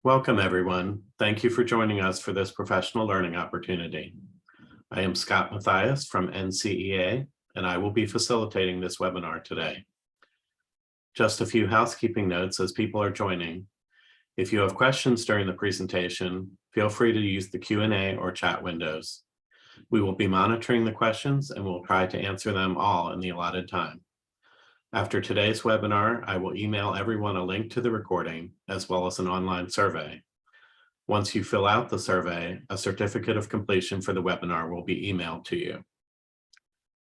Welcome, everyone. Thank you for joining us for this professional learning opportunity. I am Scott Mathias from NCEA, and I will be facilitating this webinar today. Just a few housekeeping notes as people are joining. If you have questions during the presentation, feel free to use the Q&A or chat windows. We will be monitoring the questions and we'll try to answer them all in the allotted time. After today's webinar, I will email everyone a link to the recording as well as an online survey. Once you fill out the survey, a certificate of completion for the webinar will be emailed to you.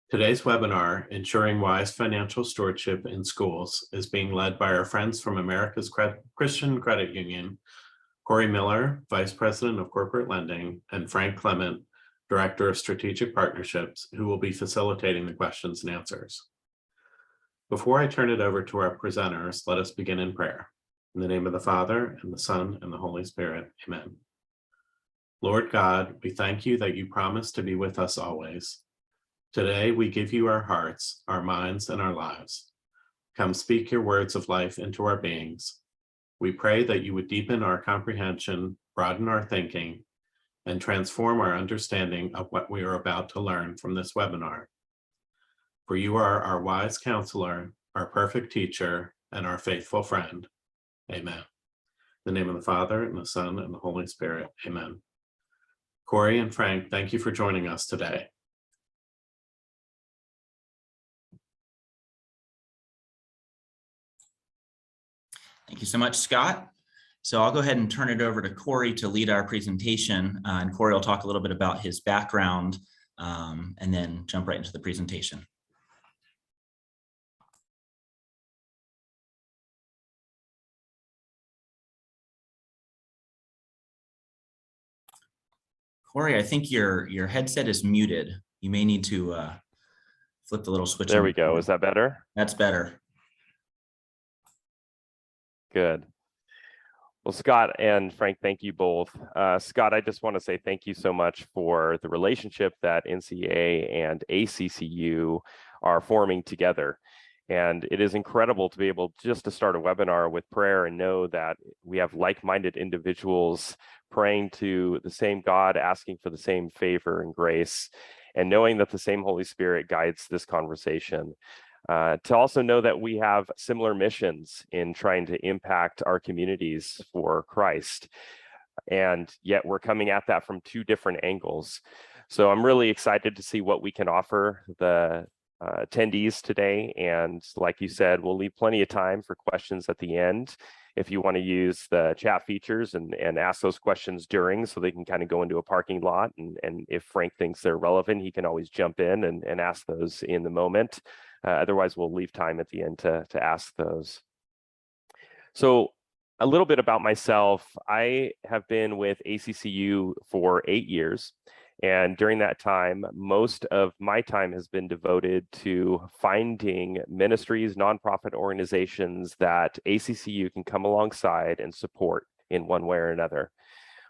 Today's webinar, Ensuring Wise Financial Stewardship in Schools, is being led by our friends from America's Christian Credit Union, Cory Miller, Vice President of Corporate Lending, and Frank Clement, Director of Strategic Partnerships, who will be facilitating the questions and answers. Before I turn it over to our presenters, let us begin in prayer. In the name of the Father, and the Son, and the Holy Spirit, amen. Lord God, we thank you that you promise to be with us always. Today, we give you our hearts, our minds, and our lives. Come speak your words of life into our beings. We pray that you would deepen our comprehension, broaden our thinking, and transform our understanding of what we are about to learn from this webinar. For you are our wise counselor, our perfect teacher, and our faithful friend. Amen. In the name of the Father, and the Son, and the Holy Spirit. Amen. Cory and Frank, thank you for joining us today. Thank you so much, Scott. So I'll go ahead and turn it over to Cory to lead our presentation, and Cory will talk a little bit about his background and then jump right into the presentation. Cory, I think your headset is muted. You may need to flip the little switch. There we go. Is that better? That's better. Good. Well, Scott and Frank, thank you both. Scott, I just want to say thank you so much for the relationship that NCEA and ACCU are forming together. And it is incredible to be able just to start a webinar with prayer and know that we have like-minded individuals praying to the same God, asking for the same favor and grace, and knowing that the same Holy Spirit guides this conversation. To also know that we have similar missions in trying to impact our communities for Christ. And yet we're coming at that from two different angles. So I'm really excited to see what we can offer the attendees today. And like you said, we'll leave plenty of time for questions at the end if you want to use the chat features and ask those questions during, so they can kind of go into a parking lot. And if Frank thinks they're relevant, he can always jump in and ask those in the moment. Otherwise, we'll leave time at the end to ask those. So a little bit about myself. I have been with ACCU for 8 years. And during that time, most of my time has been devoted to finding ministries, nonprofit organizations that ACCU can come alongside and support in one way or another.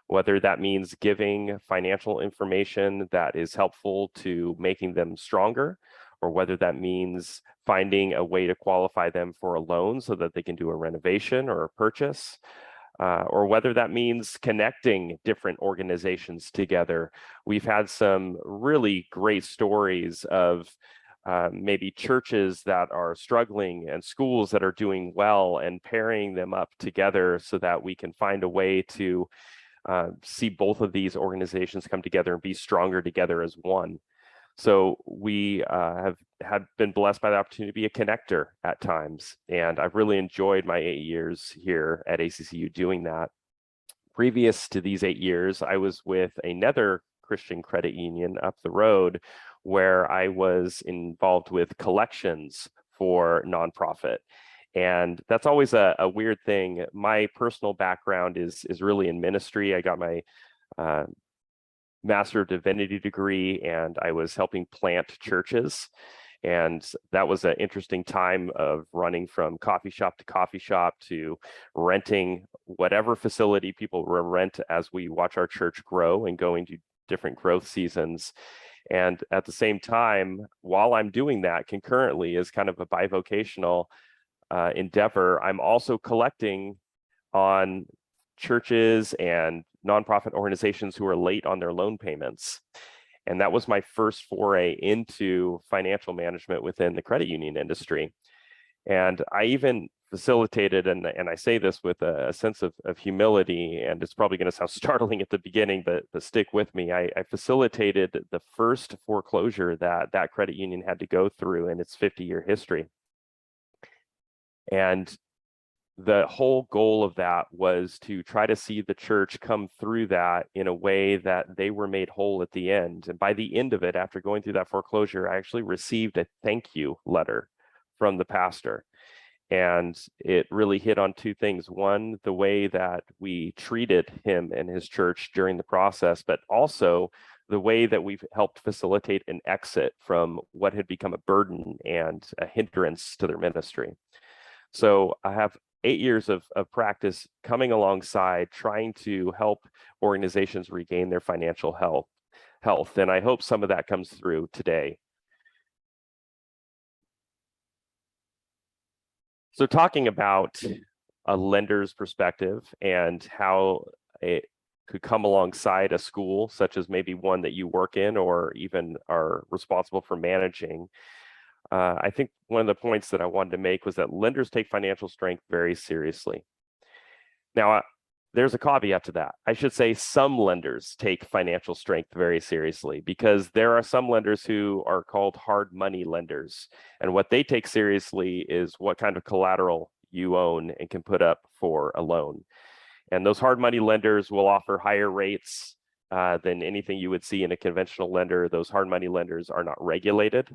Whether that means giving financial information that is helpful to making them stronger, or whether that means finding a way to qualify them for a loan so that they can do a renovation or a purchase. Or whether that means connecting different organizations together. We've had some really great stories of maybe churches that are struggling and schools that are doing well, and pairing them up together so that we can find a way to see both of these organizations come together and be stronger together as one. So we have been blessed by the opportunity to be a connector at times, and I've really enjoyed my 8 years here at ACCU doing that. Previous to these 8 years, I was with another Christian credit union up the road where I was involved with collections for nonprofit. And that's always a weird thing. My personal background is really in ministry. I got my Master of Divinity degree, and I was helping plant churches. And that was an interesting time of running from coffee shop to renting whatever facility people rent as we watch our church grow and go into different growth seasons. And at the same time, while I'm doing that concurrently as kind of a bivocational endeavor, I'm also collecting on churches and nonprofit organizations who are late on their loan payments. And that was my first foray into financial management within the credit union industry. And I even facilitated, and I say this with a sense of humility, and it's probably going to sound startling at the beginning, but stick with me. I facilitated the first foreclosure that credit union had to go through in its 50-year history. And the whole goal of that was to try to see the church come through that in a way that they were made whole at the end. And by the end of it, after going through that foreclosure, I actually received a thank you letter from the pastor. And it really hit on two things. One, the way that we treated him and his church during the process, but also the way that we've helped facilitate an exit from what had become a burden and a hindrance to their ministry. So I have 8 years of practice coming alongside trying to help organizations regain their financial health. And I hope some of that comes through today. So talking about a lender's perspective and how it could come alongside a school, such as maybe one that you work in or even are responsible for managing, I think one of the points that I wanted to make was that lenders take financial strength very seriously. Now, there's a caveat to that. I should say some lenders take financial strength very seriously, because there are some lenders who are called hard money lenders. And what they take seriously is what kind of collateral you own and can put up for a loan. And those hard money lenders will offer higher rates than anything you would see in a conventional lender. Those hard money lenders are not regulated.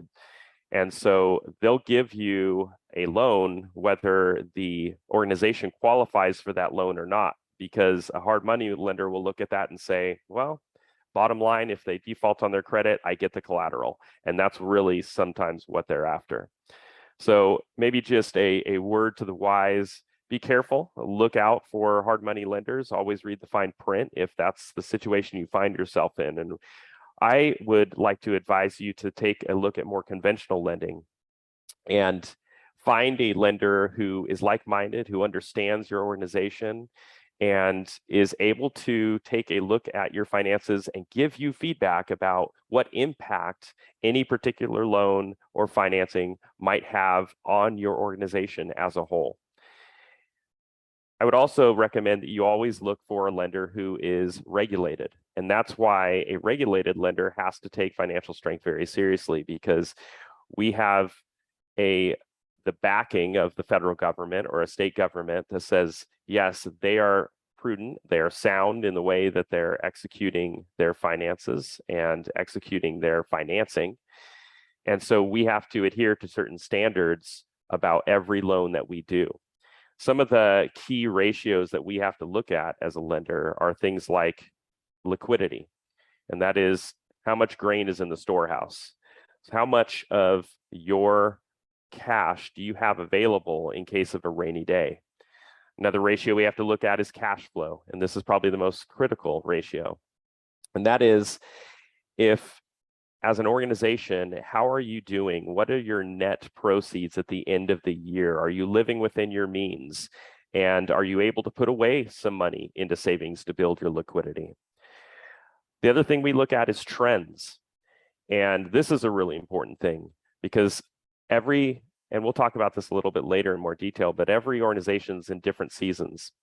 And so they'll give you a loan whether the organization qualifies for that loan or not, because a hard money lender will look at that and say, well, bottom line, if they default on their credit, I get the collateral. And that's really sometimes what they're after. So maybe just a word to the wise: be careful, look out for hard money lenders, always read the fine print if that's the situation you find yourself in. And I would like to advise you to take a look at more conventional lending and find a lender who is like-minded, who understands your organization, and is able to take a look at your finances and give you feedback about what impact any particular loan or financing might have on your organization as a whole. I would also recommend that you always look for a lender who is regulated. And that's why a regulated lender has to take financial strength very seriously, because we have the backing of the federal government or a state government that says, yes, they are prudent, they are sound in the way that they're executing their finances and executing their financing. And so we have to adhere to certain standards about every loan that we do. Some of the key ratios that we have to look at as a lender are things like liquidity, and that is how much grain is in the storehouse. So how much of your cash do you have available in case of a rainy day? Another ratio we have to look at is cash flow, and this is probably the most critical ratio. And that is, if as an organization, how are you doing? What are your net proceeds at the end of the year? Are you living within your means? And are you able to put away some money into savings to build your liquidity? The other thing we look at is trends. And this is a really important thing, because and we'll talk about this a little bit later in more detail, but every organization's in different seasons.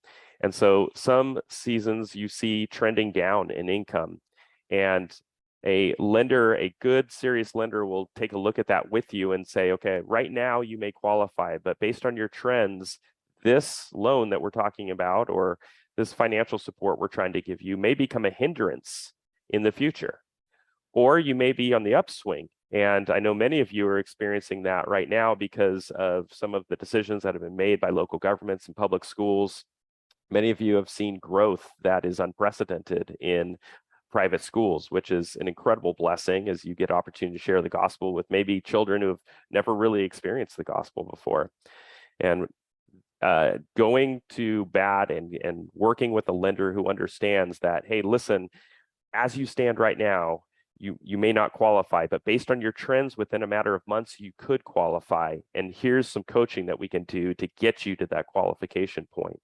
And so some seasons you see trending down in income, and a good serious lender will take a look at that with you and say, okay, right now you may qualify, but based on your trends, this loan that we're talking about or this financial support we're trying to give you may become a hindrance in the future, or you may be on the upswing. And I know many of you are experiencing that right now because of some of the decisions that have been made by local governments and public schools. Many of you have seen growth that is unprecedented in private schools, which is an incredible blessing as you get opportunity to share the gospel with maybe children who have never really experienced the gospel before. And going to bat and working with a lender who understands that, hey, listen, as you stand right now, you may not qualify, but based on your trends within a matter of months, you could qualify. And here's some coaching that we can do to get you to that qualification point.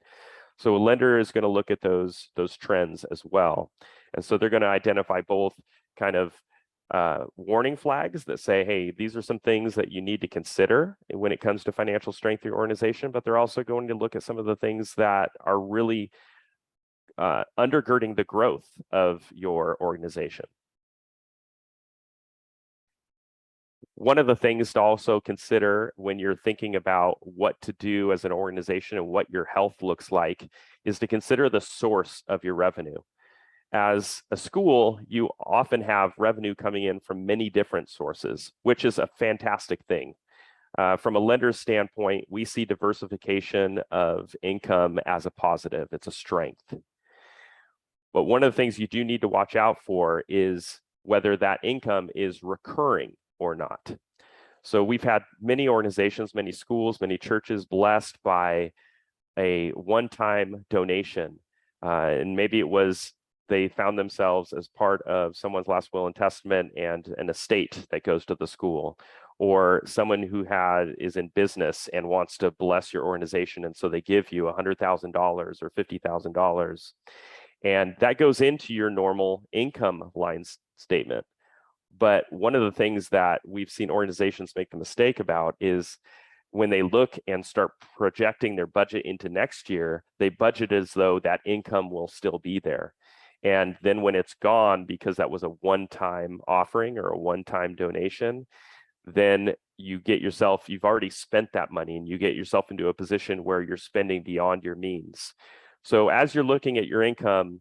So a lender is going to look at those trends as well. And so they're going to identify both kind of warning flags that say, hey, these are some things that you need to consider when it comes to financial strength of your organization, but they're also going to look at some of the things that are really undergirding the growth of your organization. One of the things to also consider when you're thinking about what to do as an organization and what your health looks like is to consider the source of your revenue. As a school, you often have revenue coming in from many different sources, which is a fantastic thing. From a lender's standpoint, we see diversification of income as a positive. It's a strength. But one of the things you do need to watch out for is whether that income is recurring or not. So we've had many organizations, many schools, many churches blessed by a one-time donation. And maybe it was they found themselves as part of someone's last will and testament and an estate that goes to the school, or someone who is in business and wants to bless your organization. And so they give you $100,000 or $50,000. And that goes into your normal income line statement. But one of the things that we've seen organizations make the mistake about is when they look and start projecting their budget into next year, they budget as though that income will still be there. And then when it's gone, because that was a one-time offering or a one-time donation, then you've already spent that money and you get yourself into a position where you're spending beyond your means. So as you're looking at your income,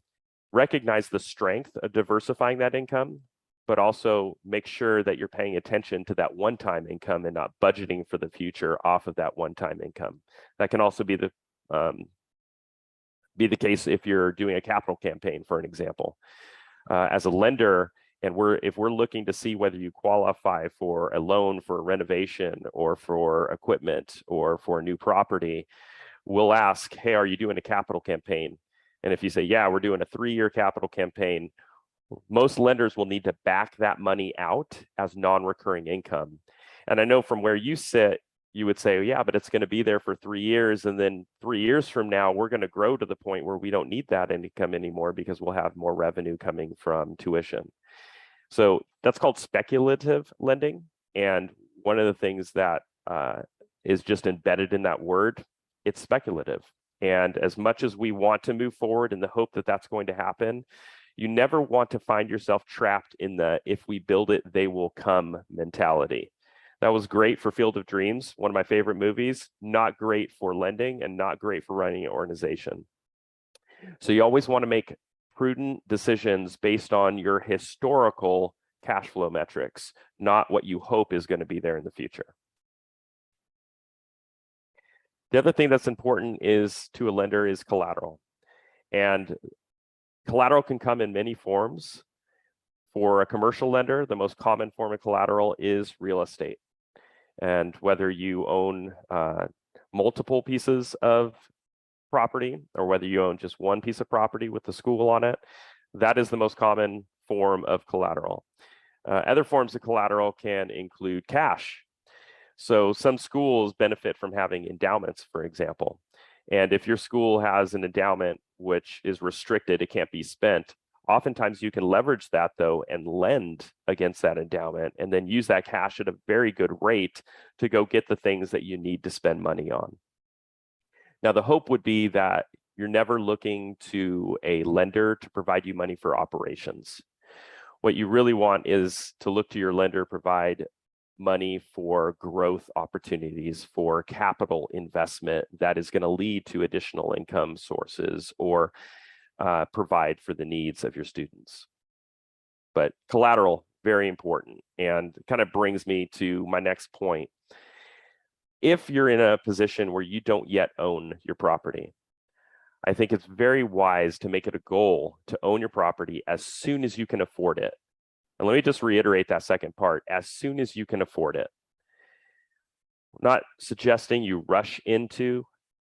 recognize the strength of diversifying that income, but also make sure that you're paying attention to that one-time income and not budgeting for the future off of that one-time income. That can also be the case if you're doing a capital campaign, for an example. As a lender, and if we're looking to see whether you qualify for a loan for a renovation or for equipment or for a new property, we'll ask, hey, are you doing a capital campaign? And if you say, yeah, we're doing a 3-year capital campaign, most lenders will need to back that money out as non-recurring income. And I know from where you sit, you would say, yeah, but it's going to be there for 3 years. And then 3 years from now, we're going to grow to the point where we don't need that income anymore because we'll have more revenue coming from tuition. So that's called speculative lending. And one of the things that is just embedded in that word, it's speculative. And as much as we want to move forward in the hope that that's going to happen, you never want to find yourself trapped in the if we build it, they will come mentality. That was great for Field of Dreams, one of my favorite movies, not great for lending and not great for running an organization. So you always want to make prudent decisions based on your historical cash flow metrics, not what you hope is going to be there in the future. The other thing that's important to a lender is collateral. And collateral can come in many forms. For a commercial lender, the most common form of collateral is real estate. And whether you own multiple pieces of property or whether you own just one piece of property with the school on it, that is the most common form of collateral. Other forms of collateral can include cash. So some schools benefit from having endowments, for example. And if your school has an endowment which is restricted, it can't be spent, oftentimes you can leverage that though and lend against that endowment and then use that cash at a very good rate to go get the things that you need to spend money on. Now, the hope would be that you're never looking to a lender to provide you money for operations. What you really want is to look to your lender, provide money for growth opportunities, for capital investment that is going to lead to additional income sources or provide for the needs of your students. But collateral, very important, and kind of brings me to my next point. If you're in a position where you don't yet own your property, I think it's very wise to make it a goal to own your property as soon as you can afford it. And let me just reiterate that second part, as soon as you can afford it. I'm not suggesting you rush into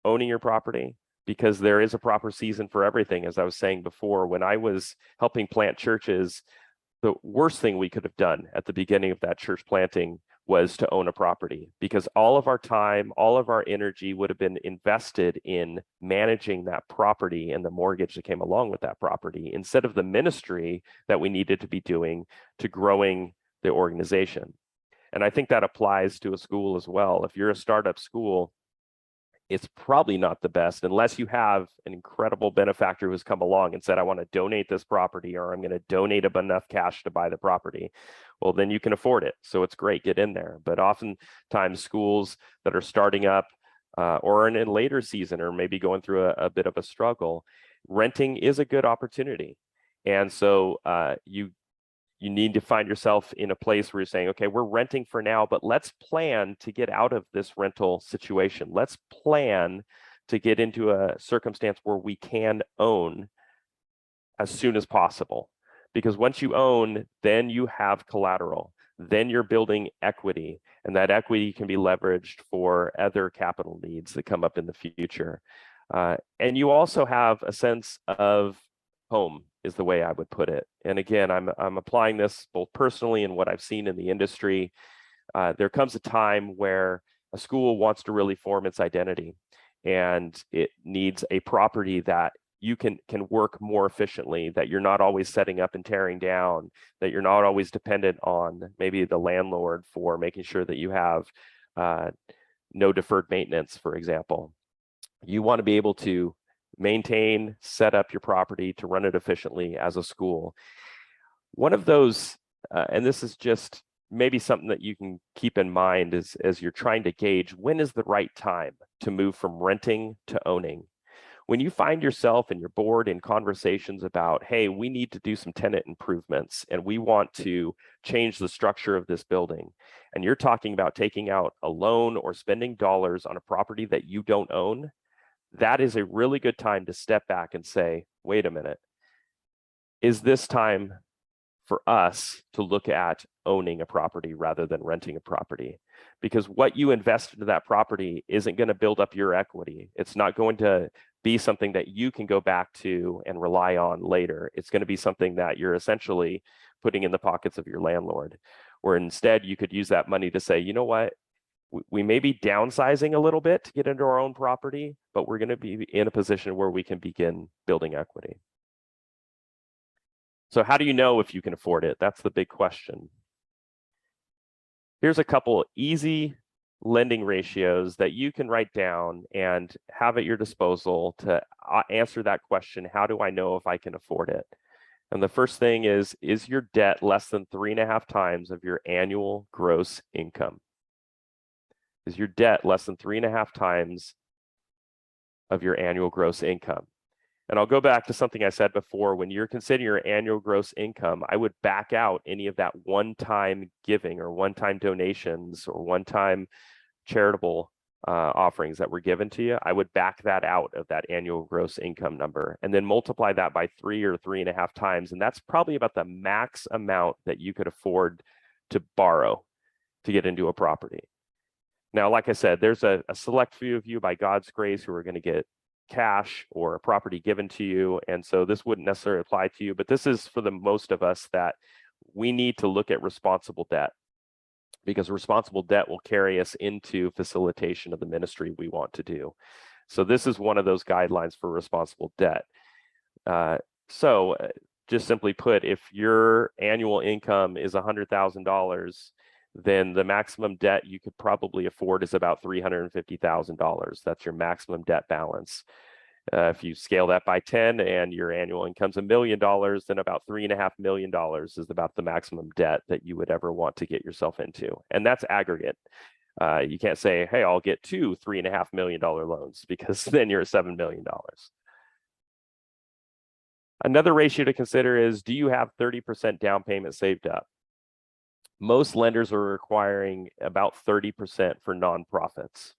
owning your property, because there is a proper season for everything. As I was saying before, when I was helping plant churches, the worst thing we could have done at the beginning of that church planting was to own a property, because all of our time, all of our energy would have been invested in managing that property and the mortgage that came along with that property, instead of the ministry that we needed to be doing to growing the organization. And I think that applies to a school as well. If you're a startup school, it's probably not the best unless you have an incredible benefactor who's come along and said, I want to donate this property, or I'm going to donate enough cash to buy the property. Well, then you can afford it. So it's great, get in there. But oftentimes schools that are starting up or in a later season, or maybe going through a bit of a struggle, renting is a good opportunity. And so you need to find yourself in a place where you're saying, okay, we're renting for now, but let's plan to get out of this rental situation. Let's plan to get into a circumstance where we can own as soon as possible. Because once you own, then you have collateral, then you're building equity, and that equity can be leveraged for other capital needs that come up in the future. And you also have a sense of home, is the way I would put it. And again, I'm applying this both personally and what I've seen in the industry. There comes a time where a school wants to really form its identity, and it needs a property that you can work more efficiently, that you're not always setting up and tearing down, that you're not always dependent on maybe the landlord for making sure that you have no deferred maintenance, for example. You want to be able to maintain, set up your property to run it efficiently as a school. One of those, and this is just maybe something that you can keep in mind as you're trying to gauge when is the right time to move from renting to owning. When you find yourself and your board in conversations about, hey, we need to do some tenant improvements and we want to change the structure of this building, and you're talking about taking out a loan or spending dollars on a property that you don't own, that is a really good time to step back and say, wait a minute, is this time for us to look at owning a property rather than renting a property? Because what you invest into that property isn't going to build up your equity. It's not going to be something that you can go back to and rely on later. It's going to be something that you're essentially putting in the pockets of your landlord, where instead you could use that money to say, you know what, we may be downsizing a little bit to get into our own property, but we're going to be in a position where we can begin building equity. So how do you know if you can afford it? That's the big question. Here's a couple easy lending ratios that you can write down and have at your disposal to answer that question, how do I know if I can afford it? And the first thing is your debt less than 3.5 times of your annual gross income? Is your debt less than 3.5 times of your annual gross income? And I'll go back to something I said before. When you're considering your annual gross income, I would back out any of that one-time giving or one-time donations or one-time charitable offerings that were given to you. I would back that out of that annual gross income number and then multiply that by 3 or 3.5 times. And that's probably about the max amount that you could afford to borrow to get into a property. Now, like I said, there's a select few of you by God's grace who are going to get cash or a property given to you. And so this wouldn't necessarily apply to you, but this is for the most of us that we need to look at responsible debt, because responsible debt will carry us into facilitation of the ministry we want to do. So this is one of those guidelines for responsible debt. So just simply put, if your annual income is $100,000, then the maximum debt you could probably afford is about $350,000. That's your maximum debt balance. If you scale that by 10 and your annual income's $1 million, then about $3.5 million is about the maximum debt that you would ever want to get yourself into. And that's aggregate. You can't say, hey, I'll get 2 $3.5 million loans, because then you're at $7 million. Another ratio to consider is, do you have 30% down payment saved up? Most lenders are requiring about 30% for nonprofits.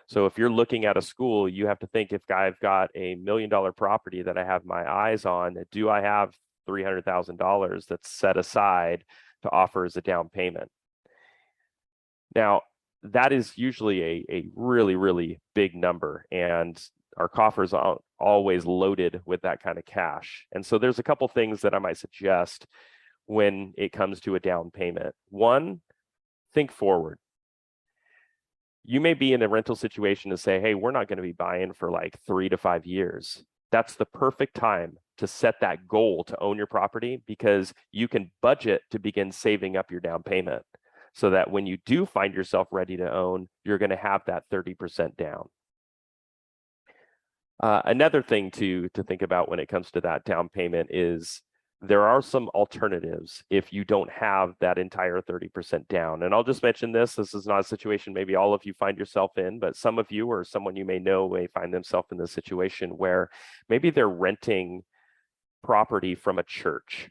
So if you're looking at a school, you have to think, if I've got a $1 million property that I have my eyes on, do I have $300,000 that's set aside to offer as a down payment? Now, that is usually a really, really big number, and our coffers aren't always loaded with that kind of cash. And so there's a couple things that I might suggest when it comes to a down payment. One, think forward. You may be in a rental situation to say, hey, we're not going to be buying for like 3 to 5 years. That's the perfect time to set that goal to own your property, because you can budget to begin saving up your down payment so that when you do find yourself ready to own, you're going to have that 30% down. Another thing to think about when it comes to that down payment is there are some alternatives if you don't have that entire 30% down. And I'll just mention this is not a situation maybe all of you find yourself in, but some of you or someone you may know may find themselves in this situation where maybe they're renting property from a church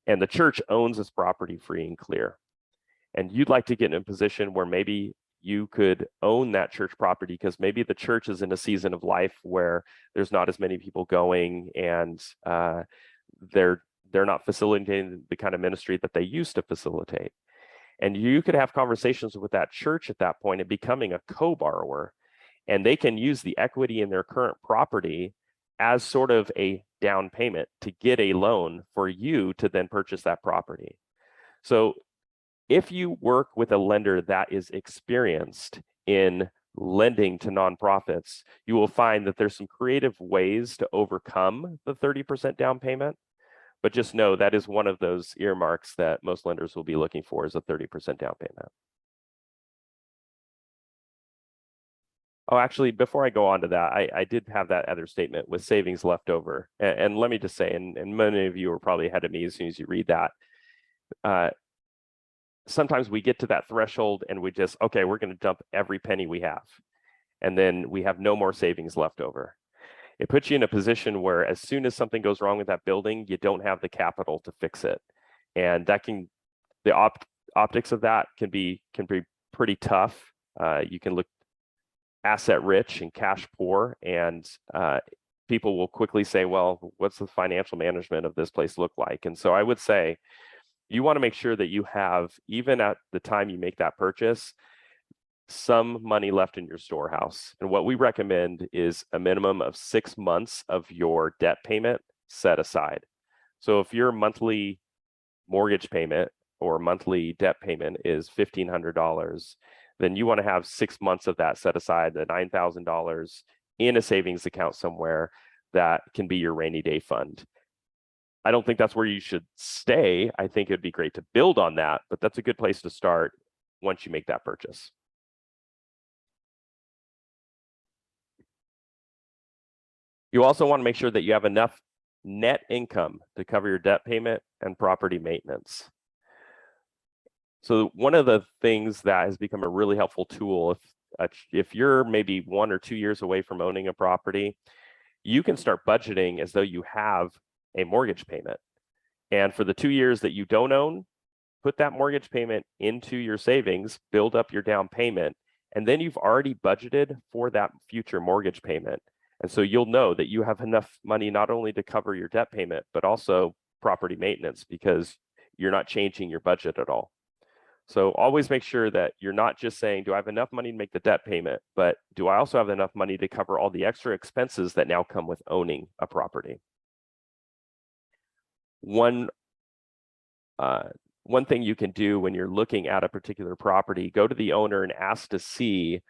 and the church owns this property free and clear. And you'd like to get in a position where maybe you could own that church property because maybe the church is in a season of life where there's not as many people going and they're not facilitating the kind of ministry that they used to facilitate. And you could have conversations with that church at that point and becoming a co-borrower, and they can use the equity in their current property as sort of a down payment to get a loan for you to then purchase that property. So if you work with a lender that is experienced in lending to nonprofits, you will find that there's some creative ways to overcome the 30% down payment. But just know that is one of those earmarks that most lenders will be looking for, is a 30% down payment. Oh, actually, before I go on to that, I did have that other statement with savings left over. And let me just say, and many of you are probably ahead of me as soon as you read that. Sometimes we get to that threshold and we just, okay, we're going to dump every penny we have. And then we have no more savings left over. It puts you in a position where as soon as something goes wrong with that building, you don't have the capital to fix it. And that can, the optics of that can be pretty tough. You can look asset rich and cash poor, and people will quickly say, well, what's the financial management of this place look like? And so I would say you want to make sure that you have, even at the time you make that purchase, some money left in your storehouse. And what we recommend is a minimum of 6 months of your debt payment set aside. So if your monthly mortgage payment or monthly debt payment is $1,500, then you want to have 6 months of that set aside, the $9,000 in a savings account somewhere that can be your rainy day fund. I don't think that's where you should stay. I think it'd be great to build on that, but that's a good place to start once you make that purchase. You also want to make sure that you have enough net income to cover your debt payment and property maintenance. So one of the things that has become a really helpful tool, if you're maybe 1 or 2 years away from owning a property, you can start budgeting as though you have a mortgage payment. And for the 2 years that you don't own, put that mortgage payment into your savings, build up your down payment, and then you've already budgeted for that future mortgage payment. And so you'll know that you have enough money not only to cover your debt payment, but also property maintenance, because you're not changing your budget at all. So always make sure that you're not just saying, do I have enough money to make the debt payment, but do I also have enough money to cover all the extra expenses that now come with owning a property? One thing you can do when you're looking at a particular property, go to the owner and ask to see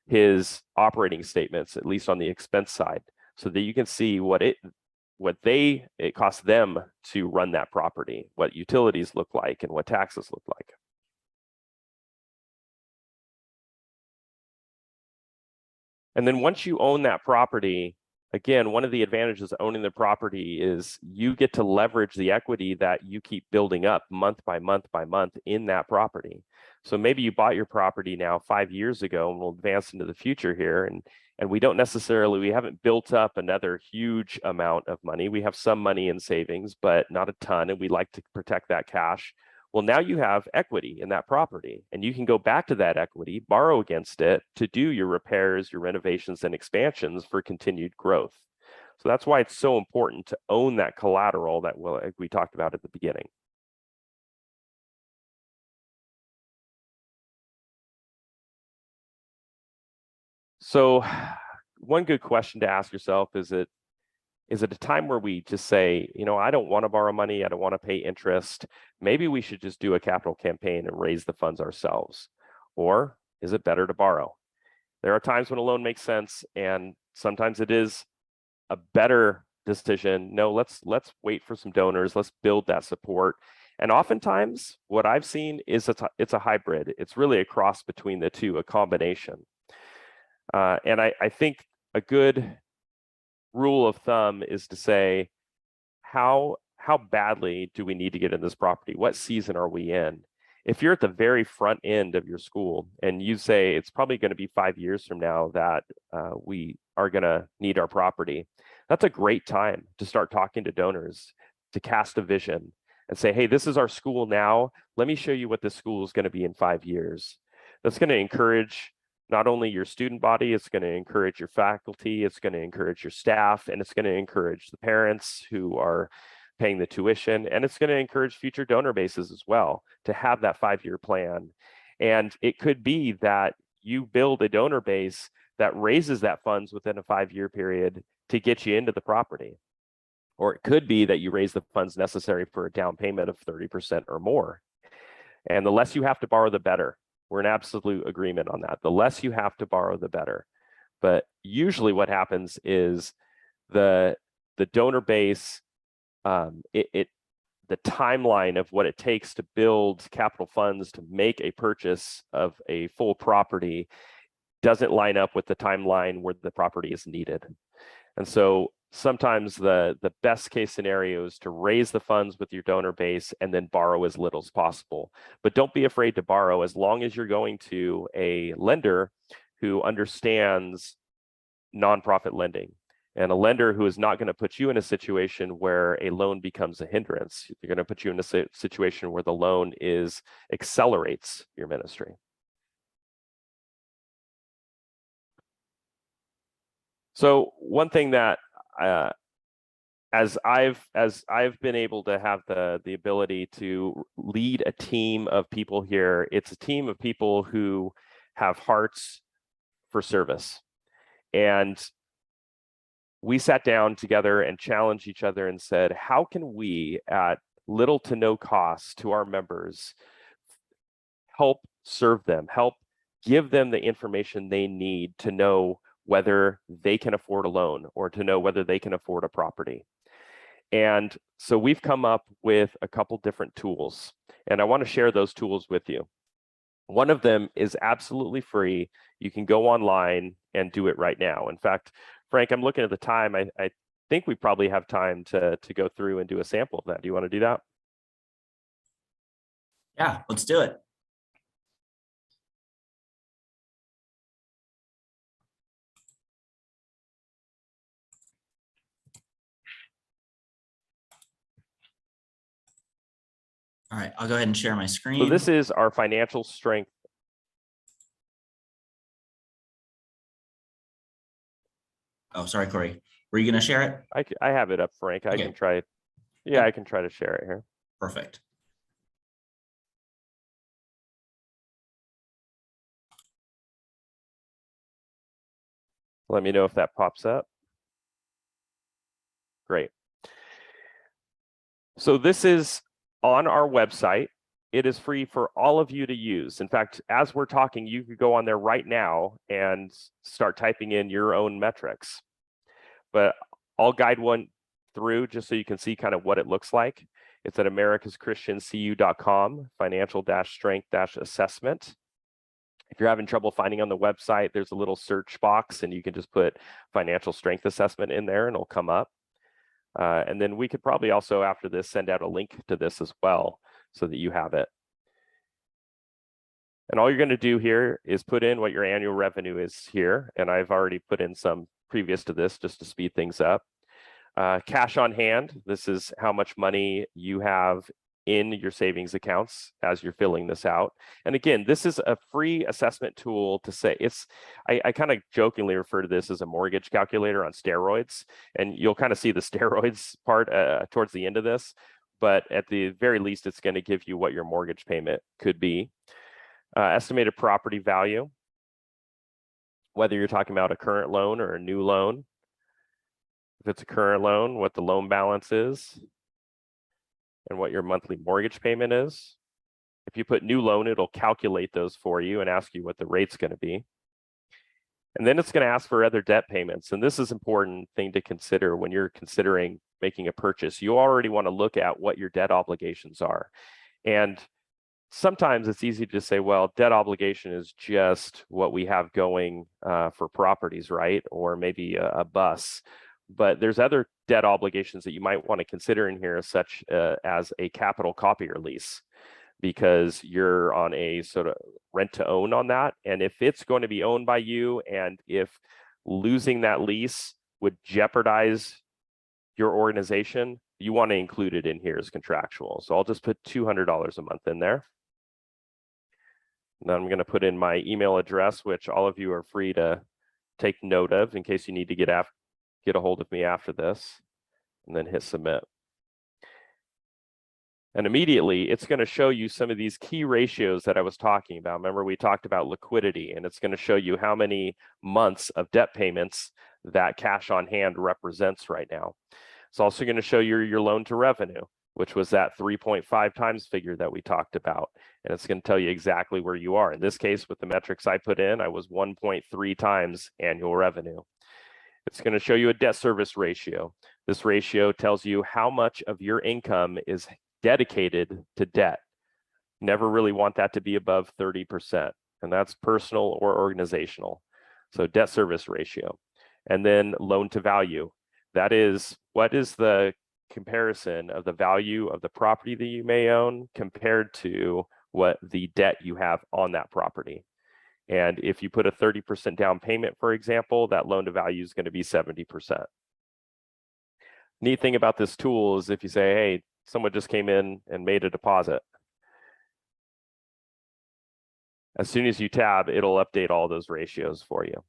his operating statements, at least on the expense side, so that you can see what it costs them to run that property, what utilities look like and what taxes look like. And then once you own that property, again, one of the advantages of owning the property is you get to leverage the equity that you keep building up month by month by month in that property. So maybe you bought your property now 5 years ago, and we'll advance into the future here. And we haven't built up another huge amount of money. We have some money in savings, but not a ton. And we like to protect that cash. Well, now you have equity in that property, and you can go back to that equity, borrow against it to do your repairs, your renovations, and expansions for continued growth. So that's why it's so important to own that collateral that we talked about at the beginning. So one good question to ask yourself is Is it a time where we just say, you know, I don't want to borrow money, I don't want to pay interest, maybe we should just do a capital campaign and raise the funds ourselves? Or is it better to borrow? There are times when a loan makes sense, and sometimes it is a better decision. No, let's wait for some donors, let's build that support. And oftentimes what I've seen is it's a hybrid. It's really a cross between the two, a combination. And I think a good rule of thumb is to say, how badly do we need to get in this property? What season are we in? If you're at the very front end of your school and you say it's probably going to be 5 years from now that we are going to need our property, that's a great time to start talking to donors, to cast a vision and say, hey, this is our school now. Let me show you what this school is going to be in 5 years. That's going to encourage not only your student body, it's going to encourage your faculty, it's going to encourage your staff, and it's going to encourage the parents who are paying the tuition, and it's going to encourage future donor bases as well to have that 5-year plan. And it could be that you build a donor base that raises that funds within a 5-year period to get you into the property. Or it could be that you raise the funds necessary for a down payment of 30% or more. And the less you have to borrow, the better. We're in absolute agreement on that. The less you have to borrow, the better. But usually what happens is the donor base, the timeline of what it takes to build capital funds to make a purchase of a full property doesn't line up with the timeline where the property is needed. And so sometimes the best case scenario is to raise the funds with your donor base and then borrow as little as possible. But don't be afraid to borrow as long as you're going to a lender who understands nonprofit lending, and a lender who is not going to put you in a situation where a loan becomes a hindrance. They're going to put you in a situation where the loan accelerates your ministry. So one thing that as I've been able to have the ability to lead a team of people here, it's a team of people who have hearts for service. And we sat down together and challenged each other and said, how can we, at little to no cost to our members, help serve them, help give them the information they need to know whether they can afford a loan or to know whether they can afford a property. And so we've come up with a couple different tools, and I want to share those tools with you. One of them is absolutely free. You can go online and do it right now. In fact, Frank, I'm looking at the time. I think we probably have time to go through and do a sample of that. Do you want to do that? Yeah, let's do it. All right, I'll go ahead and share my screen. So this is our financial strength. Oh, sorry, Cory. Were you going to share it? I have it up, Frank. I can try. Yeah, I can try to share it here. Perfect. Let me know if that pops up. Great. So this is on our website. It is free for all of you to use. In fact, as we're talking, you could go on there right now and start typing in your own metrics. But I'll guide one through just so you can see kind of what it looks like. It's at americaschristiancu.com, financial-strength-assessment. If you're having trouble finding on the website, there's a little search box and you can just put financial strength assessment in there and it'll come up. And then we could probably also, after this, send out a link to this as well so that you have it. And all you're going to do here is put in what your annual revenue is here. And I've already put in some previous to this just to speed things up. Cash on hand, this is how much money you have in your savings accounts as you're filling this out. And again, this is a free assessment tool to say I kind of jokingly refer to this as a mortgage calculator on steroids, and you'll kind of see the steroids part towards the end of this, but at the very least, it's going to give you what your mortgage payment could be. Estimated property value, whether you're talking about a current loan or a new loan. if it's a current loan, what the loan balance is, and what your monthly mortgage payment is. If you put new loan, it'll calculate those for you and ask you what the rate's going to be. And then it's going to ask for other debt payments. And this is an important thing to consider when you're considering making a purchase. You already want to look at what your debt obligations are. And sometimes it's easy to say, well, debt obligation is just what we have going for properties, right? Or maybe a bus. But there's other debt obligations that you might want to consider in here, such as a capital copier lease, because you're on a sort of rent to own on that. And if it's going to be owned by you, and if losing that lease would jeopardize your organization, you want to include it in here as contractual. So I'll just put $200 a month in there. And then I'm going to put in my email address, which all of you are free to take note of in case you need to get a hold of me after this, and then hit submit. And immediately it's going to show you some of these key ratios that I was talking about. Remember, we talked about liquidity, and it's going to show you how many months of debt payments that cash on hand represents right now. It's also going to show you your loan to revenue, which was that 3.5 times figure that we talked about. And it's going to tell you exactly where you are. In this case, with the metrics I put in, I was 1.3 times annual revenue. It's going to show you a debt service ratio. This ratio tells you how much of your income is dedicated to debt. Never really want that to be above 30%, and that's personal or organizational. So debt service ratio. And then loan to value. That is, what is the comparison of the value of the property that you may own compared to what the debt you have on that property. And if you put a 30% down payment, for example, that loan to value is going to be 70%. Neat thing about this tool is if you say, hey, someone just came in and made a deposit, as soon as you tab, it'll update all those ratios for you.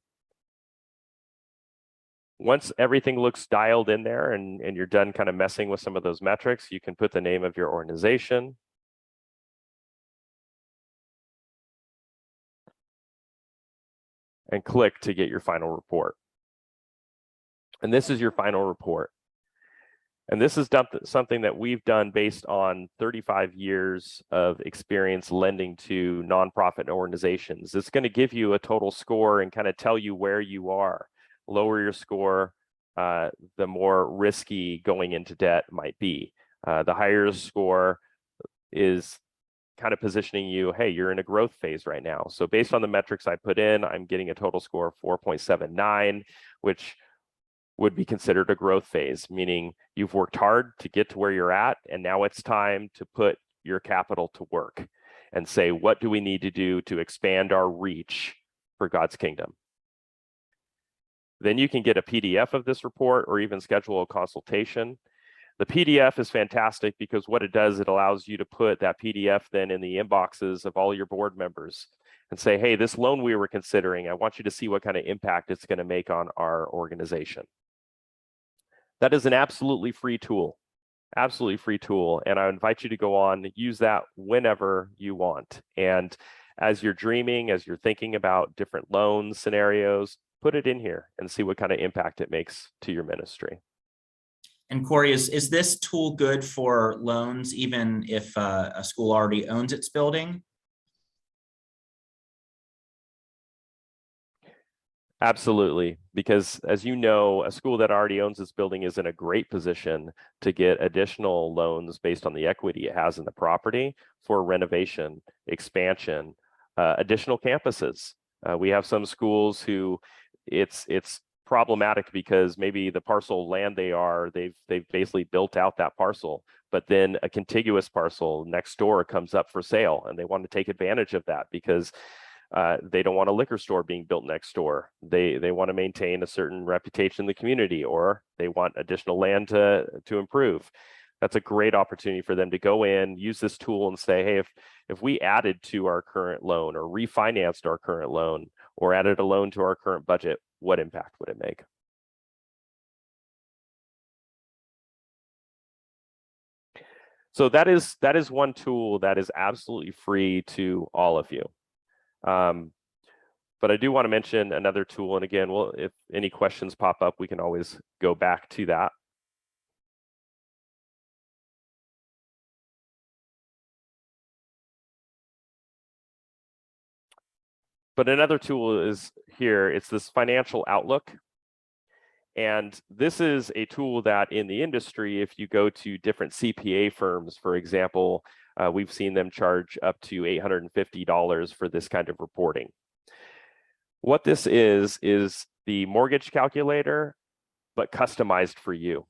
Once everything looks dialed in there and you're done kind of messing with some of those metrics, you can put the name of your organization. And click to get your final report. And this is your final report. And this is something that we've done based on 35 years of experience lending to nonprofit organizations. It's going to give you a total score and kind of tell you where you are. Lower your score, the more risky going into debt might be. The higher your score is kind of positioning you, hey, you're in a growth phase right now. So based on the metrics I put in, I'm getting a total score of 4.79, which would be considered a growth phase, meaning you've worked hard to get to where you're at, and now it's time to put your capital to work and say, what do we need to do to expand our reach for God's kingdom? Then you can get a PDF of this report or even schedule a consultation. The PDF is fantastic because what it does, it allows you to put that PDF then in the inboxes of all your board members and say, hey, this loan we were considering, I want you to see what kind of impact it's going to make on our organization. That is an absolutely free tool, and I invite you to go on, use that whenever you want. And as you're dreaming, as you're thinking about different loan scenarios, put it in here and see what kind of impact it makes to your ministry. And Cory, is this tool good for loans even if a school already owns its building? Absolutely, because as you know, a school that already owns its building is in a great position to get additional loans based on the equity it has in the property for renovation, expansion, additional campuses. We have some schools who it's problematic because maybe the parcel of land they've basically built out that parcel, but then a contiguous parcel next door comes up for sale, and they want to take advantage of that because they don't want a liquor store being built next door. They want to maintain a certain reputation in the community, or they want additional land to improve. That's a great opportunity for them to go in, use this tool and say, hey, if we added to our current loan or refinanced our current loan or added a loan to our current budget, what impact would it make? So that is one tool that is absolutely free to all of you. But I do want to mention another tool. And again, well, if any questions pop up, we can always go back to that. But another tool is here. It's this financial outlook. And this is a tool that in the industry, if you go to different CPA firms, for example, we've seen them charge up to $850 for this kind of reporting. What this is the mortgage calculator, but customized for you,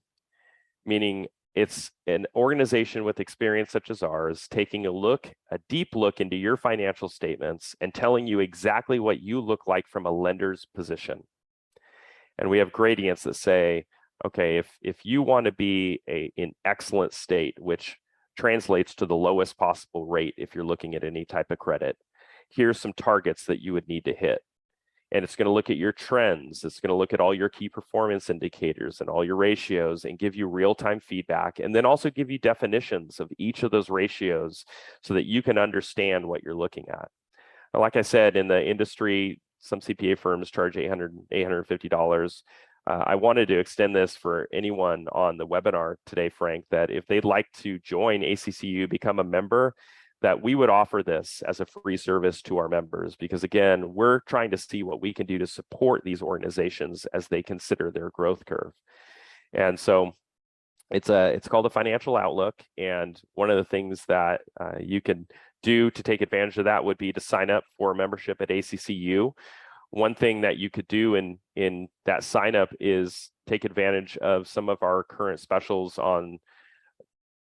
meaning it's an organization with experience such as ours, taking a deep look into your financial statements and telling you exactly what you look like from a lender's position. And we have gradients that say, okay, if you want to be in excellent state, which translates to the lowest possible rate if you're looking at any type of credit, here's some targets that you would need to hit. And it's going to look at your trends. It's going to look at all your key performance indicators and all your ratios and give you real-time feedback, and then also give you definitions of each of those ratios so that you can understand what you're looking at. Now, like I said, in the industry, some CPA firms charge $850. I wanted to extend this for anyone on the webinar today, Frank, that if they'd like to join ACCU, become a member, that we would offer this as a free service to our members, because again, we're trying to see what we can do to support these organizations as they consider their growth curve. And so it's called a financial outlook. And one of the things that you can do to take advantage of that would be to sign up for a membership at ACCU. One thing that you could do in that sign up is take advantage of some of our current specials on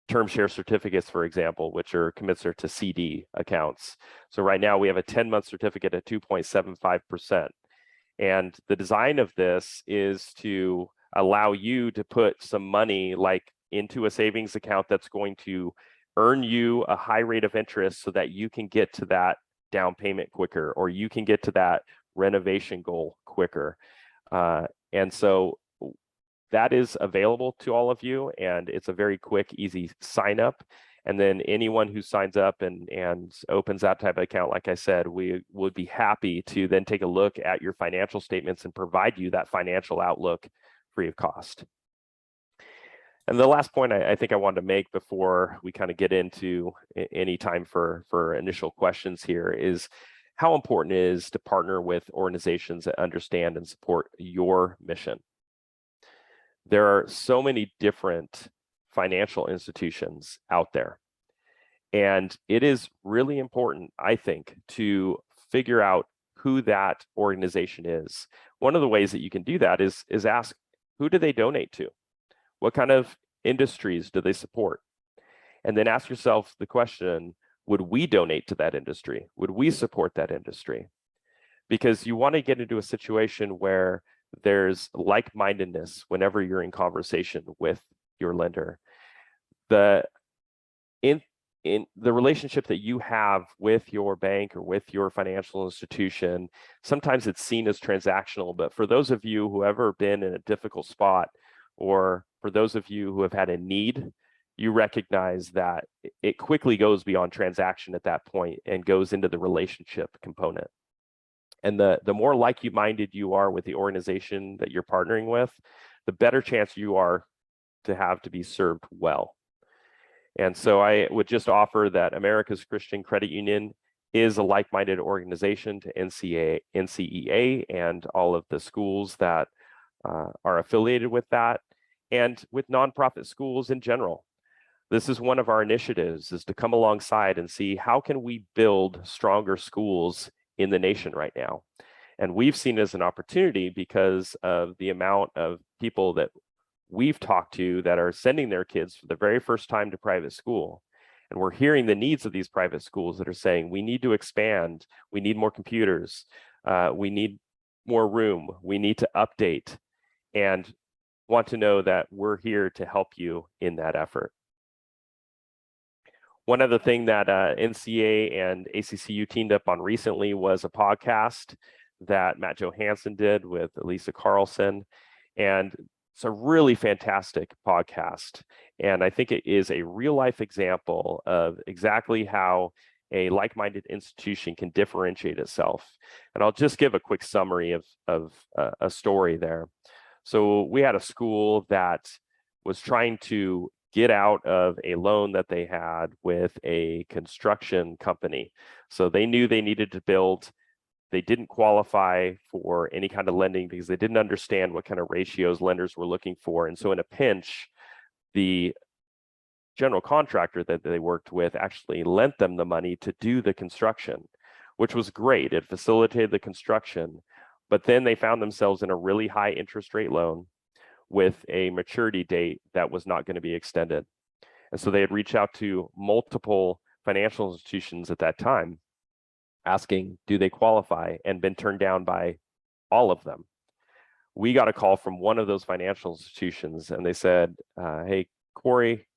term share certificates, for example, which are commensurate to CD accounts. So right now we have a 10-month certificate at 2.75%. And the design of this is to allow you to put some money like into a savings account that's going to earn you a high rate of interest so that you can get to that down payment quicker, or you can get to that renovation goal quicker. And so that is available to all of you, and it's a very quick, easy sign up. And then anyone who signs up and opens that type of account, like I said, we would be happy to then take a look at your financial statements and provide you that financial outlook free of cost. And the last point I think I wanted to make before we kind of get into any time for initial questions here is how important it is to partner with organizations that understand and support your mission. There are so many different financial institutions out there, and it is really important, I think, to figure out who that organization is. One of the ways that you can do that is ask, who do they donate to? What kind of industries do they support? And then ask yourself the question, would we donate to that industry? Would we support that industry? Because you want to get into a situation where there's like-mindedness whenever you're in conversation with your lender. In the relationship that you have with your bank or with your financial institution, sometimes it's seen as transactional, but for those of you who have ever been in a difficult spot, or for those of you who have had a need, you recognize that it quickly goes beyond transaction at that point and goes into the relationship component. And the more like-minded you are with the organization that you're partnering with, the better chance you are to be served well. And so I would just offer that America's Christian Credit Union is a like-minded organization to NCEA and all of the schools that are affiliated with that, and with nonprofit schools in general. This is one of our initiatives, is to come alongside and see how can we build stronger schools in the nation right now. And we've seen it as an opportunity because of the amount of people that we've talked to that are sending their kids for the very first time to private school. And we're hearing the needs of these private schools that are saying, we need to expand, we need more computers, we need more room, we need to update, and want to know that we're here to help you in that effort. One other thing that NCA and ACCU teamed up on recently was a podcast that Matt Johansson did with Elisa Carlson. And it's a really fantastic podcast. And I think it is a real life example of exactly how a like-minded institution can differentiate itself. And I'll just give a quick summary of a story there. So we had a school that was trying to get out of a loan that they had with a construction company. So they knew they needed to build. They didn't qualify for any kind of lending because they didn't understand what kind of ratios lenders were looking for. And so in a pinch, the general contractor that they worked with actually lent them the money to do the construction, which was great. It facilitated the construction, but then they found themselves in a really high interest rate loan with a maturity date that was not going to be extended. And so they had reached out to multiple financial institutions at that time, asking, do they qualify, and been turned down by all of them. We got a call from one of those financial institutions, and they said, hey, Cory,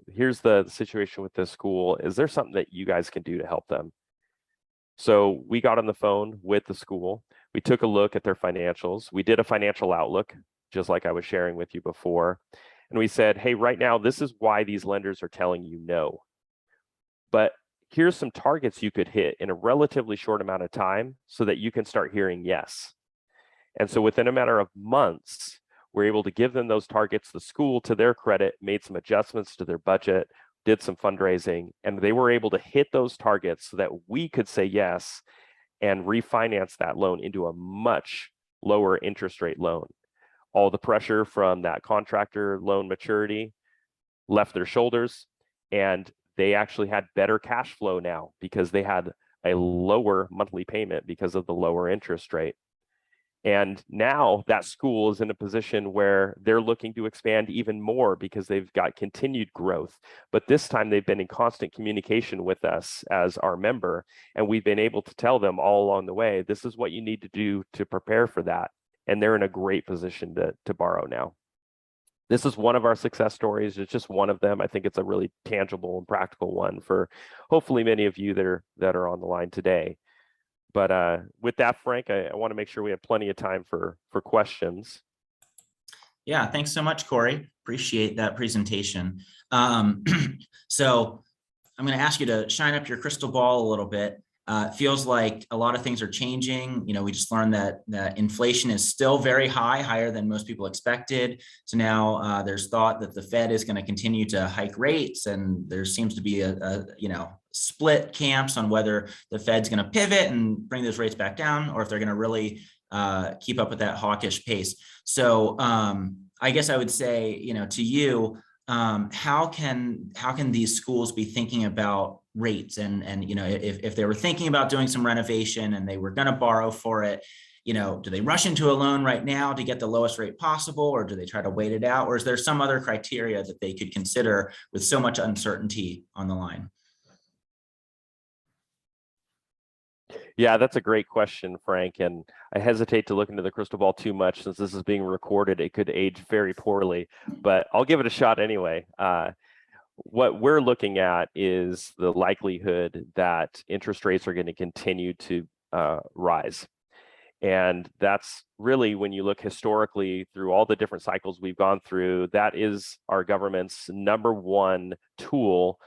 here's the situation with this school. Is there something that you guys can do to help them? So we got on the phone with the school. We took a look at their financials. We did a financial outlook, just like I was sharing with you before. And we said, hey, right now, this is why these lenders are telling you no. But here's some targets you could hit in a relatively short amount of time so that you can start hearing yes. And so within a matter of months, we're able to give them those targets. The school, to their credit, made some adjustments to their budget, did some fundraising, and they were able to hit those targets so that we could say yes and refinance that loan into a much lower interest rate loan. All the pressure from that contractor loan maturity left their shoulders, and they actually had better cash flow now because they had a lower monthly payment because of the lower interest rate. And now that school is in a position where they're looking to expand even more because they've got continued growth. But this time they've been in constant communication with us as our member, and we've been able to tell them all along the way, this is what you need to do to prepare for that. And they're in a great position to borrow now. This is one of our success stories. It's just one of them. I think it's a really tangible and practical one for hopefully many of you that are on the line today. But with that, Frank, I want to make sure we have plenty of time for questions. Yeah, thanks so much, Cory. Appreciate that presentation. So I'm going to ask you to shine up your crystal ball a little bit. It feels like a lot of things are changing. You know, we just learned that inflation is still very high, higher than most people expected. So now there's thought that the Fed is going to continue to hike rates, and there seems to be a split camps on whether the Fed's going to pivot and bring those rates back down, or if they're going to really keep up with that hawkish pace. So I guess I would say, to you, how can these schools be thinking about rates and if they were thinking about doing some renovation and they were going to borrow for it, do they rush into a loan right now to get the lowest rate possible, or do they try to wait it out, or is there some other criteria that they could consider with so much uncertainty on the line? Yeah, that's a great question, Frank. And I hesitate to look into the crystal ball too much since this is being recorded. It could age very poorly, but I'll give it a shot anyway. What we're looking at is the likelihood that interest rates are going to continue to rise. And that's really, when you look historically through all the different cycles we've gone through, that is our government's number one tool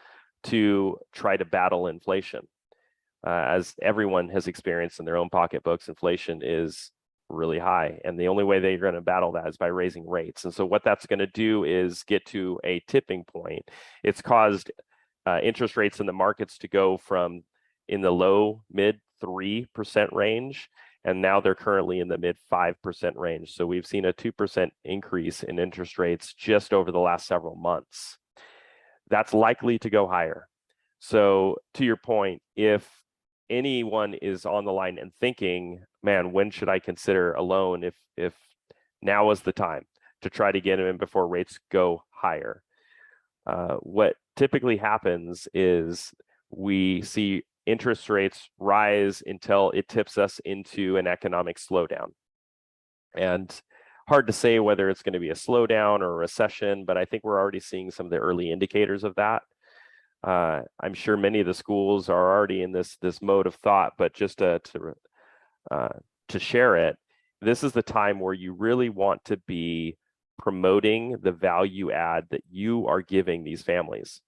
to try to battle inflation. As everyone has experienced in their own pocketbooks, inflation is really high. And the only way they're going to battle that is by raising rates. And so what that's going to do is get to a tipping point. It's caused interest rates in the markets to go from in the low mid 3% range, and now they're currently in the mid 5% range. So we've seen a 2% increase in interest rates just over the last several months. That's likely to go higher. So to your point, if anyone is on the line and thinking, man, when should I consider a loan, if now is the time to try to get them in before rates go higher? What typically happens is we see interest rates rise until it tips us into an economic slowdown. And hard to say whether it's going to be a slowdown or a recession, but I think we're already seeing some of the early indicators of that. I'm sure many of the schools are already in this mode of thought, but just to share it, this is the time where you really want to be promoting the value add that you are giving these families,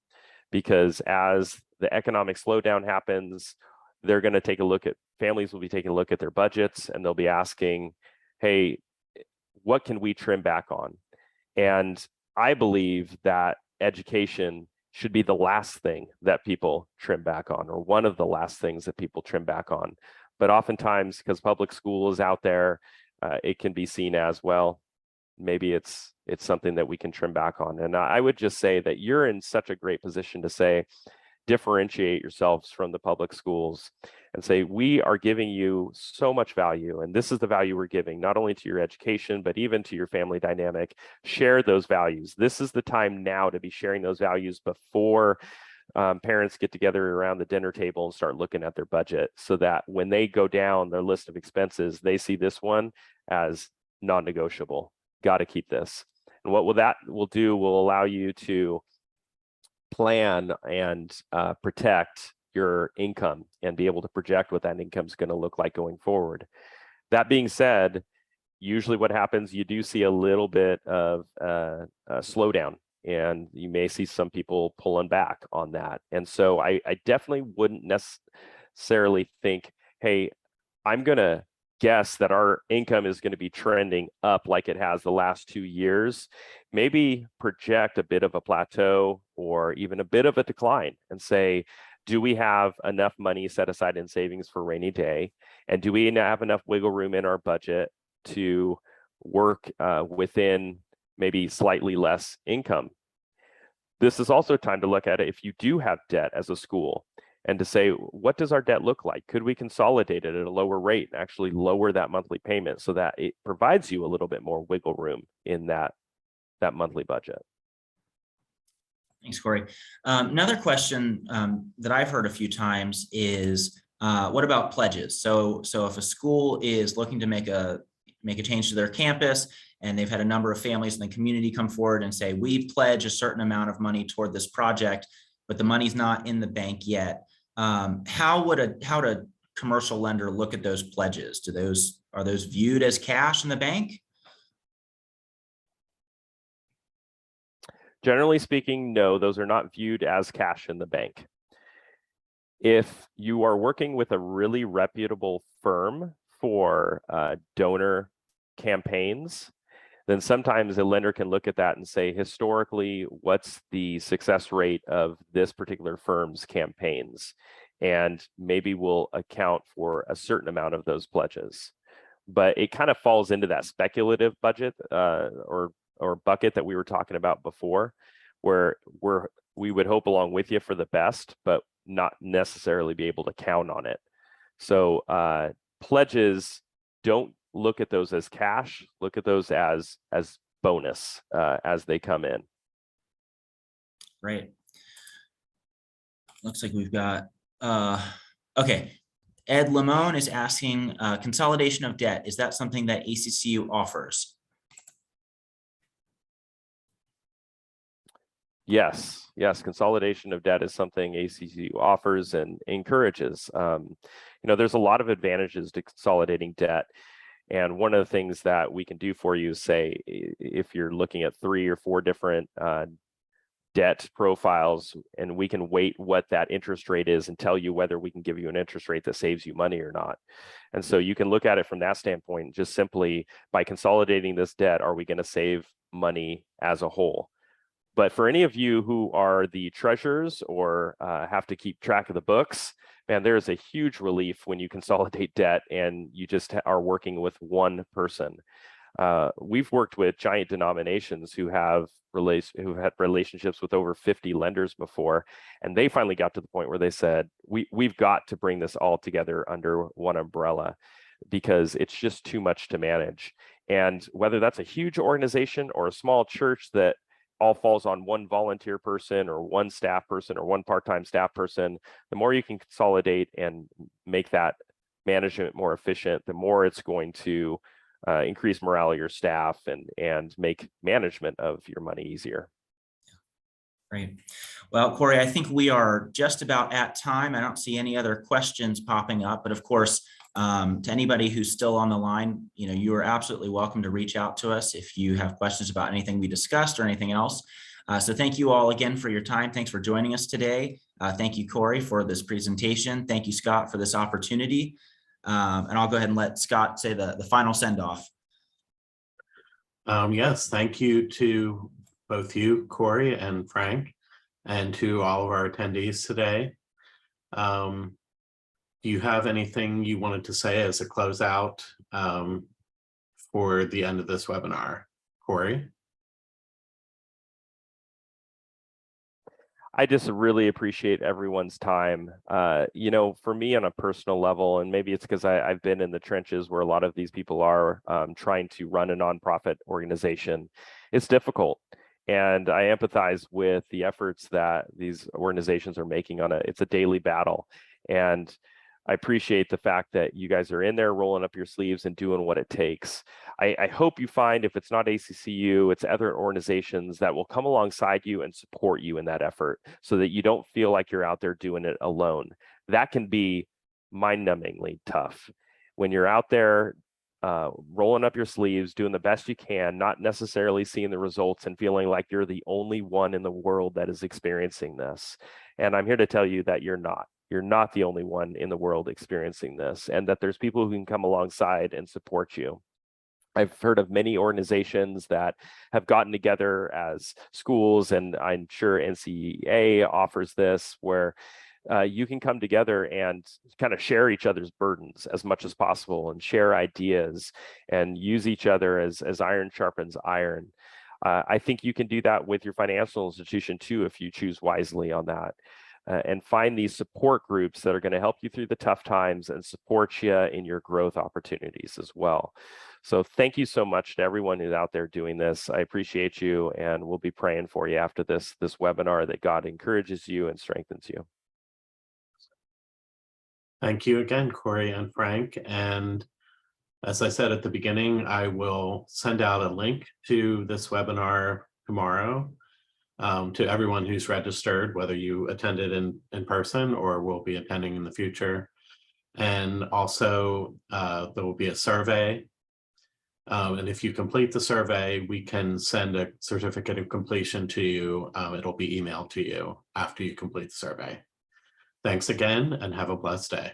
because as the economic slowdown happens, they're going to take a look at, families will be taking a look at their budgets, and they'll be asking, hey, what can we trim back on? And I believe that education should be the last thing that people trim back on, or one of the last things that people trim back on. But oftentimes, because public school is out there, it can be seen as, well, maybe it's something that we can trim back on. And I would just say that you're in such a great position to say, differentiate yourselves from the public schools and say, we are giving you so much value, and this is the value we're giving, not only to your education, but even to your family dynamic. Share those values. This is the time now to be sharing those values before parents get together around the dinner table and start looking at their budget, so that when they go down their list of expenses, they see this one as non-negotiable. Got to keep this. And what that will do will allow you to plan and protect your income and be able to project what that income is going to look like going forward. That being said, usually what happens, you do see a little bit of a slowdown, and you may see some people pulling back on that. And so I definitely wouldn't necessarily think, hey, I'm going to guess that our income is going to be trending up like it has the last 2 years. Maybe project a bit of a plateau or even a bit of a decline and say, do we have enough money set aside in savings for rainy day? And do we have enough wiggle room in our budget to work within maybe slightly less income? This is also time to look at it if you do have debt as a school, and to say, what does our debt look like? Could we consolidate it at a lower rate and actually lower that monthly payment so that it provides you a little bit more wiggle room in that monthly budget? Thanks, Cory. Another question that I've heard a few times is, what about pledges? So if a school is looking to make a change to their campus, and they've had a number of families in the community come forward and say, we pledge a certain amount of money toward this project, but the money's not in the bank yet. How would a commercial lender look at those pledges? Are those viewed as cash in the bank? Generally speaking, no, those are not viewed as cash in the bank. If you are working with a really reputable firm for donor campaigns, then sometimes a lender can look at that and say, historically, what's the success rate of this particular firm's campaigns? And maybe we'll account for a certain amount of those pledges. But it kind of falls into that speculative budget or bucket that we were talking about before, where we would hope along with you for the best, but not necessarily be able to count on it. So pledges, don't look at those as cash, look at those as bonus as they come in. Great. Looks like we've got, okay. Ed Limon is asking, consolidation of debt. Is that something that ACCU offers? Yes, consolidation of debt is something ACCU offers and encourages. There's a lot of advantages to consolidating debt. And one of the things that we can do for you is say, if you're looking at 3 or 4 different debt profiles, and we can weight what that interest rate is and tell you whether we can give you an interest rate that saves you money or not. And so you can look at it from that standpoint, just simply by consolidating this debt, are we going to save money as a whole? But for any of you who are the treasurers or have to keep track of the books, man, there is a huge relief when you consolidate debt and you just are working with one person. We've worked with giant denominations who had relationships with over 50 lenders before, and they finally got to the point where they said, we've got to bring this all together under one umbrella, because it's just too much to manage. And whether that's a huge organization or a small church that all falls on one volunteer person or one staff person or one part-time staff person, the more you can consolidate and make that management more efficient, the more it's going to increase morale of your staff and make management of your money easier. Great. Well, Cory, I think we are just about at time. I don't see any other questions popping up, but of course, to anybody who's still on the line, you are absolutely welcome to reach out to us if you have questions about anything we discussed or anything else. So thank you all again for your time. Thanks for joining us today. Thank you, Cory, for this presentation. Thank you, Scott, for this opportunity. And I'll go ahead and let Scott say the final send-off. Yes, thank you to both you, Cory and Frank, and to all of our attendees today. Do you have anything you wanted to say as a closeout for the end of this webinar, Cory? I just really appreciate everyone's time. You know, for me on a personal level, and maybe it's because I've been in the trenches where a lot of these people are trying to run a nonprofit organization, it's difficult. And I empathize with the efforts that these organizations are making on it's a daily battle. And I appreciate the fact that you guys are in there rolling up your sleeves and doing what it takes. I hope you find, if it's not ACCU, it's other organizations that will come alongside you and support you in that effort so that you don't feel like you're out there doing it alone. That can be mind-numbingly tough. When you're out there rolling up your sleeves, doing the best you can, not necessarily seeing the results and feeling like you're the only one in the world that is experiencing this. And I'm here to tell you that you're not. You're not the only one in the world experiencing this, and that there's people who can come alongside and support you. I've heard of many organizations that have gotten together as schools, and I'm sure NCEA offers this, where you can come together and kind of share each other's burdens as much as possible and share ideas and use each other as iron sharpens iron. I think you can do that with your financial institution too, if you choose wisely on that. And find these support groups that are going to help you through the tough times and support you in your growth opportunities as well. So thank you so much to everyone who's out there doing this. I appreciate you, and we'll be praying for you after this webinar, that God encourages you and strengthens you. Thank you again, Cory and Frank. And as I said at the beginning, I will send out a link to this webinar tomorrow to everyone who's registered, whether you attended in person or will be attending in the future. And also there will be a survey. And if you complete the survey, we can send a certificate of completion to you. It'll be emailed to you after you complete the survey. Thanks again, and have a blessed day.